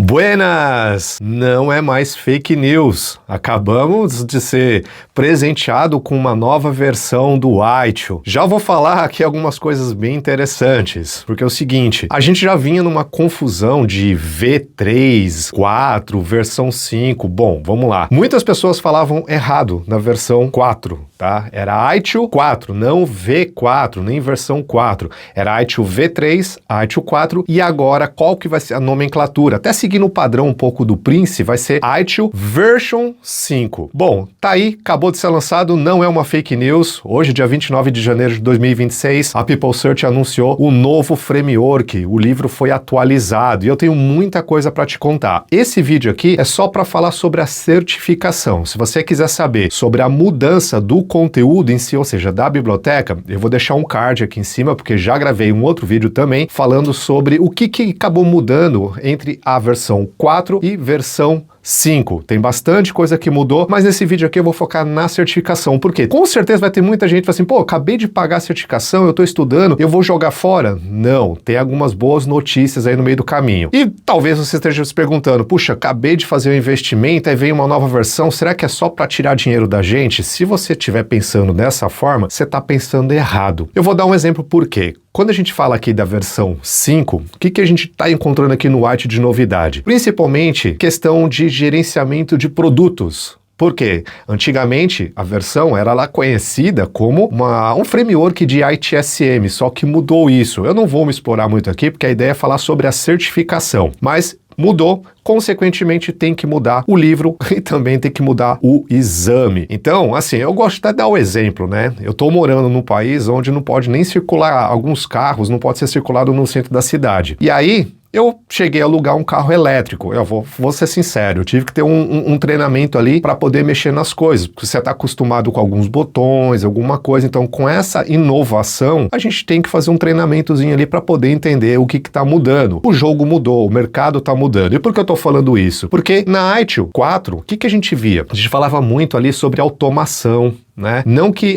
Buenas! Não é mais fake news. Acabamos de ser presenteado com uma nova versão do Aitio. Já vou falar aqui algumas coisas bem interessantes, porque é o seguinte, a gente já vinha numa confusão de V3, 4, versão 5. Bom, vamos lá. Muitas pessoas falavam errado na versão 4, tá? Era Aitio 4, não V4, nem versão 4. Era Aitio V3, Aitio 4 e agora qual que vai ser a nomenclatura? Até seguindo o padrão um pouco do Prince, vai ser Aitio Version 5. Bom, tá aí, acabou de ser lançado, não é uma fake news. Hoje, dia 29 de janeiro de 2026, a People Search anunciou o novo framework. O livro foi atualizado e eu tenho muita coisa para te contar. Esse vídeo aqui é só para falar sobre a certificação. Se você quiser saber sobre a mudança do conteúdo em si, ou seja, da biblioteca, eu vou deixar um card aqui em cima, porque já gravei um outro vídeo também falando sobre o que acabou mudando entre a versão 4 e versão 5. Tem bastante coisa que mudou, mas nesse vídeo aqui eu vou focar na certificação. Por quê? Com certeza vai ter muita gente que fala assim, pô, acabei de pagar a certificação, eu tô estudando, eu vou jogar fora? Não, tem algumas boas notícias aí no meio do caminho. E talvez você esteja se perguntando, puxa, acabei de fazer um investimento, aí vem uma nova versão, será que é só para tirar dinheiro da gente? Se você estiver pensando dessa forma, você está pensando errado. Eu vou dar um exemplo por quê. Quando a gente fala aqui da versão 5, o que a gente está encontrando aqui no Aitio de novidade? Principalmente questão de gerenciamento de produtos. Por quê? Antigamente, a versão era lá conhecida como um framework de ITSM, só que mudou isso. Eu não vou me explorar muito aqui, porque a ideia é falar sobre a certificação, mas mudou, consequentemente tem que mudar o livro e também tem que mudar o exame. Então, assim, eu gosto de dar o exemplo, né? Eu tô morando num país onde não pode nem circular alguns carros, não pode ser circulado no centro da cidade. E aí, eu cheguei a alugar um carro elétrico. Eu vou ser sincero, eu tive que ter um treinamento ali para poder mexer nas coisas, porque você está acostumado com alguns botões, alguma coisa. Então, com essa inovação, a gente tem que fazer um treinamentozinho ali para poder entender o que está mudando. O jogo mudou, o mercado está mudando. E por que eu estou falando isso? Porque na Aitio 4, o que a gente via? A gente falava muito ali sobre automação, né? Não que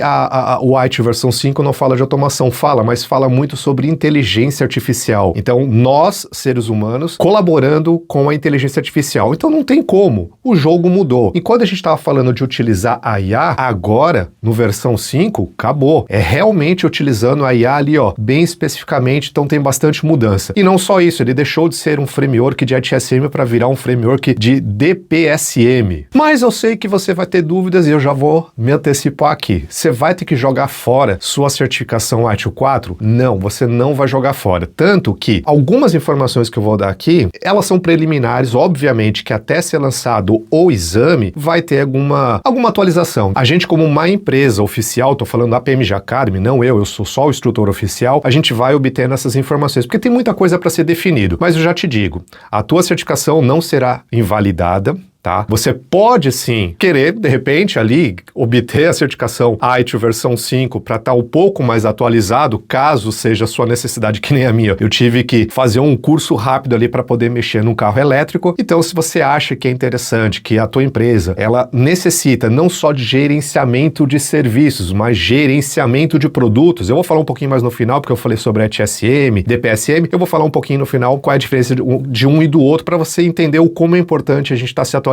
o Aitio versão 5 não fala de automação, mas fala muito sobre inteligência artificial. Então, nós, seres humanos, colaborando com a inteligência artificial. Então, não tem como. O jogo mudou. E quando a gente estava falando de utilizar a IA, agora, no versão 5, acabou. É realmente utilizando a IA ali, ó, bem especificamente, então tem bastante mudança. E não só isso, ele deixou de ser um framework de ITSM para virar um framework de DPSM. Mas eu sei que você vai ter dúvidas e eu já vou me antecipar aqui. Você vai ter que jogar fora sua certificação Aitio 4? Não, você não vai jogar fora. Tanto que algumas informações que eu vou dar aqui, elas são preliminares, obviamente que até ser lançado o exame, vai ter alguma atualização. A gente, como uma empresa oficial, tô falando da PMG Academy, não eu sou só o instrutor oficial, a gente vai obter essas informações, porque tem muita coisa para ser definido. Mas eu já te digo, a tua certificação não será invalidada, tá? Você pode sim querer, de repente, ali obter a certificação Aitio versão 5 para estar um pouco mais atualizado, caso seja a sua necessidade, que nem a minha. Eu tive que fazer um curso rápido ali para poder mexer num carro elétrico. Então, se você acha que é interessante, que a tua empresa, ela necessita não só de gerenciamento de serviços, mas gerenciamento de produtos. Eu vou falar um pouquinho mais no final, porque eu falei sobre ITSM, DPSM. Eu vou falar um pouquinho no final qual é a diferença de um e do outro para você entender o como é importante a gente estar se atualizando.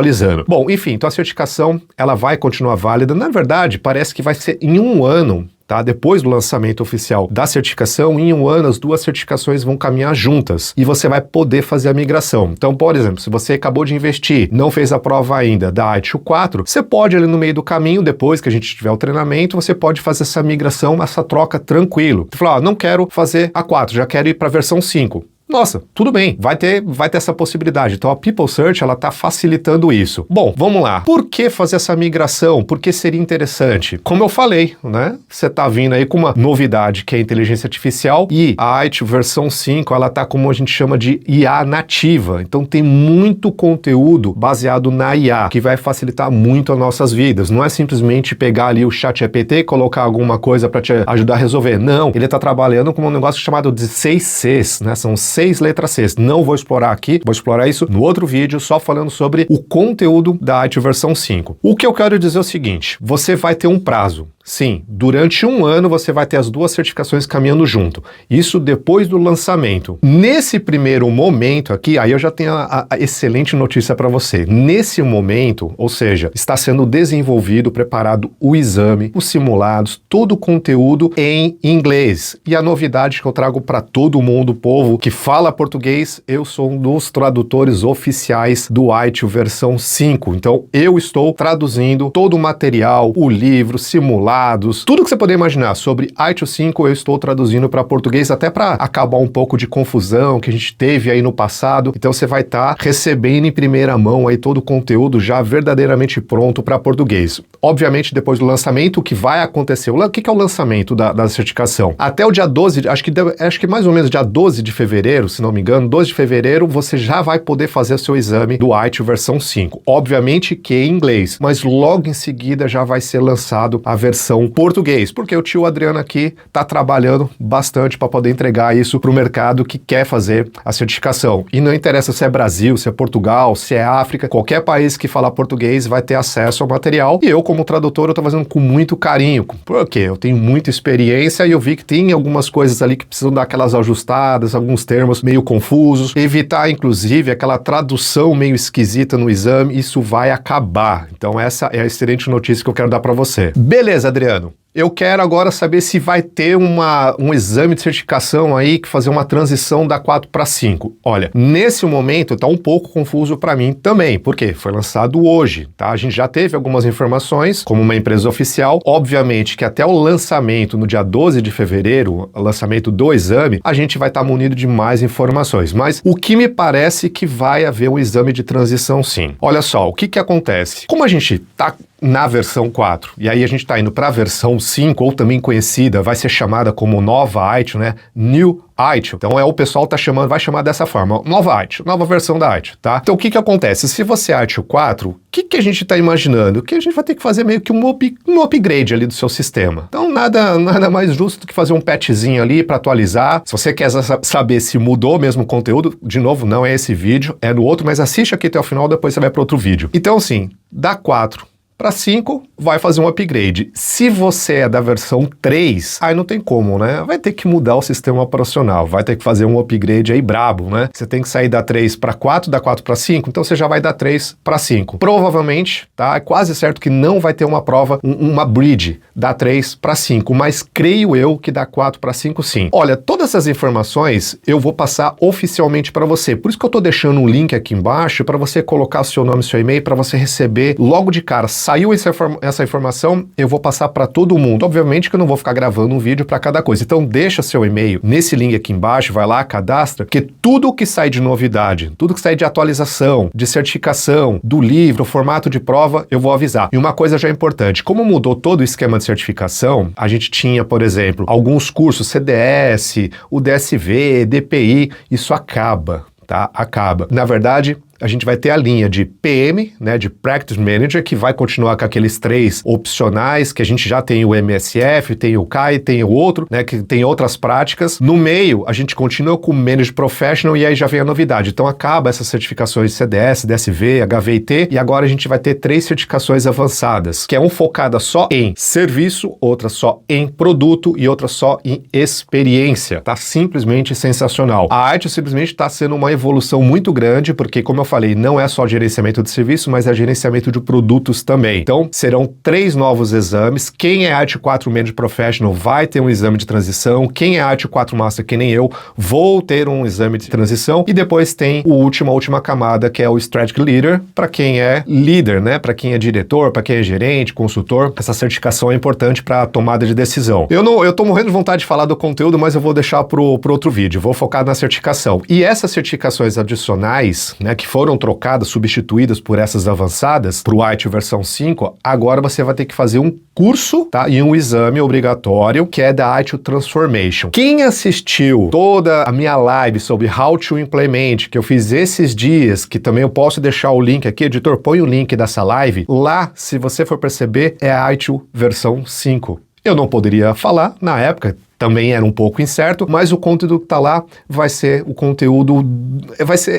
Bom, enfim, então a certificação, ela vai continuar válida. Na verdade, parece que vai ser em um ano, tá? Depois do lançamento oficial da certificação, em um ano as duas certificações vão caminhar juntas e você vai poder fazer a migração. Então, por exemplo, se você acabou de investir, não fez a prova ainda da Aitio 4, você pode ali no meio do caminho, depois que a gente tiver o treinamento, você pode fazer essa migração, essa troca tranquilo. Você fala, não quero fazer a 4, já quero ir para a versão 5. Nossa, tudo bem, vai ter essa possibilidade. Então a People Search, ela tá facilitando isso. Bom, vamos lá. Por que fazer essa migração? Por que seria interessante? Como eu falei, né? Você tá vindo aí com uma novidade que é a inteligência artificial e a Aitio versão 5, ela tá como a gente chama de IA nativa. Então tem muito conteúdo baseado na IA, que vai facilitar muito as nossas vidas. Não é simplesmente pegar ali o ChatGPT e colocar alguma coisa para te ajudar a resolver. Não, ele tá trabalhando com um negócio chamado de 6 Cs, né? São 6 letras C. Não vou explorar aqui, vou explorar isso no outro vídeo, só falando sobre o conteúdo da Aitio versão 5. O que eu quero dizer é o seguinte, você vai ter um prazo. Sim, durante um ano você vai ter as duas certificações caminhando junto. Isso depois do lançamento. Nesse primeiro momento aqui, aí eu já tenho a excelente notícia para você. Nesse momento, ou seja, está sendo desenvolvido, preparado o exame, os simulados, todo o conteúdo em inglês. E a novidade que eu trago para todo mundo, povo que fala português, eu sou um dos tradutores oficiais do IELTS versão 5. Então eu estou traduzindo todo o material, o livro, simulado, tudo que você puder imaginar sobre IELTS 5 eu estou traduzindo para português, até para acabar um pouco de confusão que a gente teve aí no passado. Então você vai estar recebendo em primeira mão aí todo o conteúdo já verdadeiramente pronto para português. Obviamente depois do lançamento, o que vai acontecer? O que é o lançamento da certificação? Até o dia 12, acho que mais ou menos dia 12 de fevereiro, se não me engano, 12 de fevereiro você já vai poder fazer o seu exame do IELTS versão 5. Obviamente que em inglês, mas logo em seguida já vai ser lançado a versão português, porque o tio Adriano aqui está trabalhando bastante para poder entregar isso para o mercado que quer fazer a certificação. E não interessa se é Brasil, se é Portugal, se é África, qualquer país que falar português vai ter acesso ao material. E eu, como tradutor, eu estou fazendo com muito carinho, porque eu tenho muita experiência e eu vi que tem algumas coisas ali que precisam dar aquelas ajustadas, alguns termos meio confusos, evitar, inclusive, aquela tradução meio esquisita no exame. Isso vai acabar. Então essa é a excelente notícia que eu quero dar para você. Beleza, Adriano. Eu quero agora saber se vai ter um exame de certificação aí que fazer uma transição da 4 para 5. Olha, nesse momento está um pouco confuso para mim também, porque foi lançado hoje, tá? A gente já teve algumas informações como uma empresa oficial. Obviamente que até o lançamento no dia 12 de fevereiro, o lançamento do exame, a gente vai estar munido de mais informações. Mas o que me parece que vai haver um exame de transição sim. Olha só, o que acontece? Como a gente está na versão 4, e aí a gente está indo para a versão 5, ou também conhecida, vai ser chamada como nova IELTS, né? New IELTS. Então o pessoal vai chamar dessa forma, nova IELTS, nova versão da IELTS, tá? Então o que acontece? Se você é IELTS 4, o que a gente está imaginando? Que a gente vai ter que fazer meio que um upgrade ali do seu sistema. Então nada mais justo do que fazer um patchzinho ali para atualizar. Se você quer saber se mudou mesmo o conteúdo, de novo, não é esse vídeo, é no outro, mas assiste aqui até o final, depois você vai para outro vídeo. Então sim, da 4 para 5, vai fazer um upgrade. Se você é da versão 3, aí não tem como, né? Vai ter que mudar o sistema operacional, vai ter que fazer um upgrade aí brabo, né? Você tem que sair da 3 para 4, da 4 para 5, então você já vai da 3 para 5. Provavelmente, tá? É quase certo que não vai ter uma prova, uma bridge da 3 para 5, mas creio eu que da 4 para 5 sim. Olha, todas essas informações eu vou passar oficialmente para você. Por isso que eu tô deixando um link aqui embaixo para você colocar o seu nome e seu e-mail para você receber logo de cara. Saiu essa informação, eu vou passar para todo mundo. Obviamente que eu não vou ficar gravando um vídeo para cada coisa. Então deixa seu e-mail nesse link aqui embaixo, vai lá, cadastra, que tudo que sai de novidade, tudo que sai de atualização, de certificação, do livro, formato de prova, eu vou avisar. E uma coisa já importante, como mudou todo o esquema de certificação, a gente tinha, por exemplo, alguns cursos CDS, o DSV, DPI, isso acaba, tá? Acaba. Na verdade, a gente vai ter a linha de PM, né, de Practice Manager, que vai continuar com aqueles 3 opcionais, que a gente já tem o MSF, tem o CAI, tem o outro, né, que tem outras práticas. No meio, a gente continua com o Manager Professional e aí já vem a novidade. Então acaba essas certificações de CDS, DSV, HVIT e agora a gente vai ter 3 certificações avançadas, que é uma focada só em serviço, outra só em produto e outra só em experiência. Tá simplesmente sensacional. A IELTS simplesmente está sendo uma evolução muito grande, porque como eu falei, não é só gerenciamento de serviço, mas é gerenciamento de produtos também. Então, serão 3 novos exames. Quem é IELTS 4 Manager Professional vai ter um exame de transição. Quem é IELTS 4 Master, que nem eu, vou ter um exame de transição. E depois tem a última camada, que é o Strategic Leader, para quem é líder, né? Para quem é diretor, para quem é gerente, consultor. Essa certificação é importante para a tomada de decisão. Eu tô morrendo de vontade de falar do conteúdo, mas eu vou deixar pro outro vídeo. Vou focar na certificação. E essas certificações adicionais, né, que foram trocadas, substituídas por essas avançadas, para o IELTS versão 5, agora você vai ter que fazer um curso, tá? E um exame obrigatório, que é da IELTS Transformation. Quem assistiu toda a minha live sobre How to Implement, que eu fiz esses dias, que também eu posso deixar o link aqui, editor, põe o link dessa live, lá, se você for perceber, é a IELTS versão 5. Eu não poderia falar, na época, também era um pouco incerto, mas o conteúdo que está lá vai ser o conteúdo,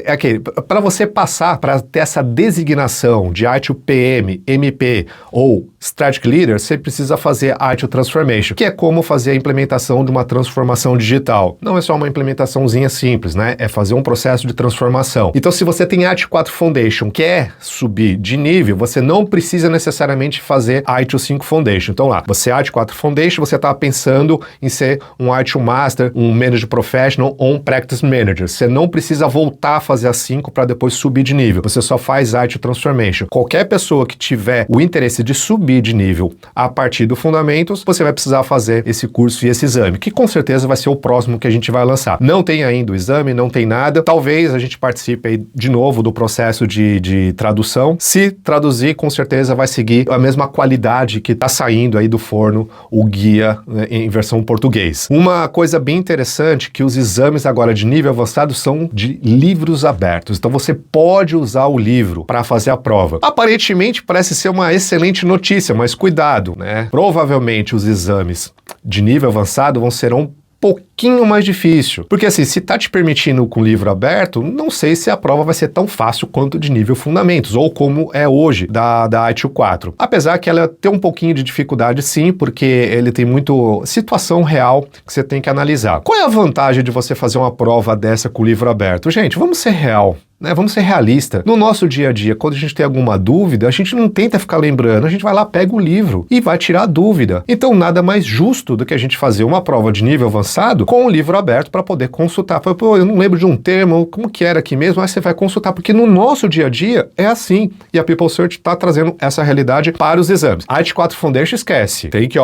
aquele, para você passar, para ter essa designação de ITIL PM, MP ou Strategic Leader, você precisa fazer ITIL Transformation, que é como fazer a implementação de uma transformação digital. Não é só uma implementaçãozinha simples, né? É fazer um processo de transformação. Então, se você tem ITIL 4 Foundation, quer subir de nível, você não precisa necessariamente fazer ITIL 5 Foundation. Então lá, você ITIL 4 Foundation, você está pensando em ser um ITIL Master, um Manager Professional ou um Practice Manager. Você não precisa voltar a fazer a 5 para depois subir de nível. Você só faz ITIL Transformation. Qualquer pessoa que tiver o interesse de subir de nível a partir do Fundamentos, você vai precisar fazer esse curso e esse exame, que com certeza vai ser o próximo que a gente vai lançar. Não tem ainda o exame, não tem nada. Talvez a gente participe aí de novo do processo de tradução. Se traduzir, com certeza vai seguir a mesma qualidade que está saindo aí do forno o guia, né, em versão português. Uma coisa bem interessante que os exames agora de nível avançado são de livros abertos. Então você pode usar o livro para fazer a prova. Aparentemente parece ser uma excelente notícia, mas cuidado, né? Provavelmente os exames de nível avançado serão um pouquinho mais difícil. Porque assim, se tá te permitindo com o livro aberto, não sei se a prova vai ser tão fácil quanto de nível Fundamentos, ou como é hoje da ITIL 4. Apesar que ela tem um pouquinho de dificuldade sim, porque ele tem muito situação real que você tem que analisar. Qual é a vantagem de você fazer uma prova dessa com o livro aberto? Gente, vamos ser real. Né? Vamos ser realistas. No nosso dia a dia, quando a gente tem alguma dúvida, a gente não tenta ficar lembrando, a gente vai lá, pega o livro e vai tirar a dúvida. Então, nada mais justo do que a gente fazer uma prova de nível avançado com o livro aberto para poder consultar. Pô, eu não lembro de um termo, como que era aqui mesmo, mas você vai consultar, porque no nosso dia a dia é assim. E a People Search está trazendo essa realidade para os exames. A ITIL 4 Foundation esquece. Tem que,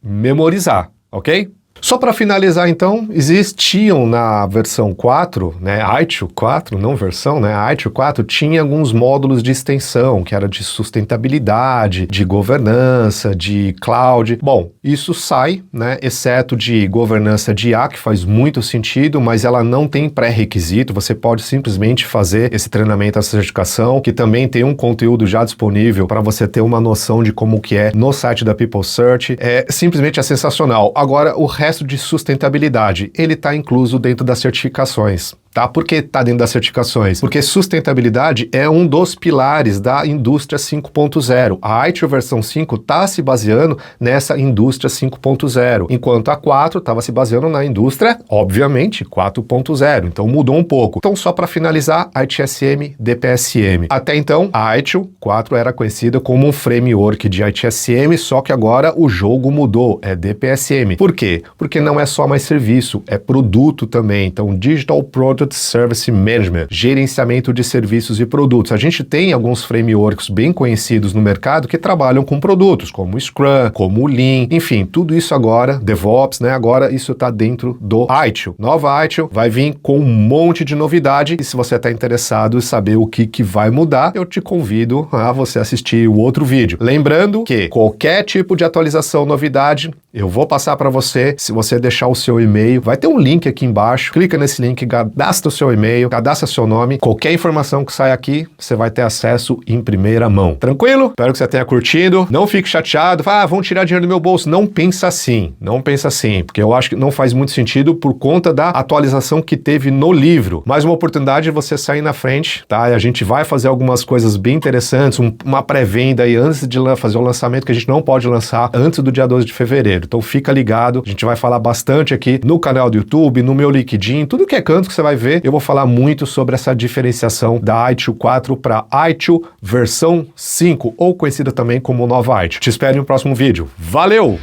memorizar, ok? Só para finalizar, então, existiam na versão 4, né, ITIL 4, não versão, né, a ITIL 4 tinha alguns módulos de extensão, que era de sustentabilidade, de governança, de cloud. Bom, isso sai, né, exceto de governança de IA, que faz muito sentido, mas ela não tem pré-requisito, você pode simplesmente fazer esse treinamento, essa certificação, que também tem um conteúdo já disponível para você ter uma noção de como que é no site da People Search. Simplesmente é sensacional. Agora, o resto de sustentabilidade, ele está incluso dentro das certificações. Tá? Por que está dentro das certificações? Porque sustentabilidade é um dos pilares da indústria 5.0. A ITIL versão 5 está se baseando nessa indústria 5.0, enquanto a 4 estava se baseando na indústria, obviamente, 4.0. Então mudou um pouco. Então só para finalizar, ITSM, DPSM. Até então, a ITIL 4 era conhecida como um framework de ITSM, só que agora o jogo mudou, é DPSM. Por quê? Porque não é só mais serviço, é produto também. Então, Digital Product Service Management, gerenciamento de serviços e produtos. A gente tem alguns frameworks bem conhecidos no mercado que trabalham com produtos, como o Scrum, como o Lean, enfim, tudo isso agora, DevOps, né? Agora isso está dentro do ITIL. Nova ITIL vai vir com um monte de novidade e se você está interessado em saber o que vai mudar, eu te convido a você assistir o outro vídeo. Lembrando que qualquer tipo de atualização, novidade, eu vou passar para você. Se você deixar o seu e-mail, vai ter um link aqui embaixo, clica nesse link, cadastra o seu e-mail, cadastra seu nome, qualquer informação que sai aqui, você vai ter acesso em primeira mão. Tranquilo? Espero que você tenha curtido. Não fique chateado, vão tirar dinheiro do meu bolso. Não pensa assim, porque eu acho que não faz muito sentido por conta da atualização que teve no livro. Mais uma oportunidade de você sair na frente, tá? E a gente vai fazer algumas coisas bem interessantes, uma pré-venda aí antes de fazer o lançamento, que a gente não pode lançar antes do dia 12 de fevereiro. Então fica ligado, a gente vai falar bastante aqui no canal do YouTube, no meu LinkedIn, tudo que é canto que você vai ver, eu vou falar muito sobre essa diferenciação da ITIL 4 para ITIL versão 5, ou conhecida também como Nova ITIL. Te espero no próximo vídeo. Valeu!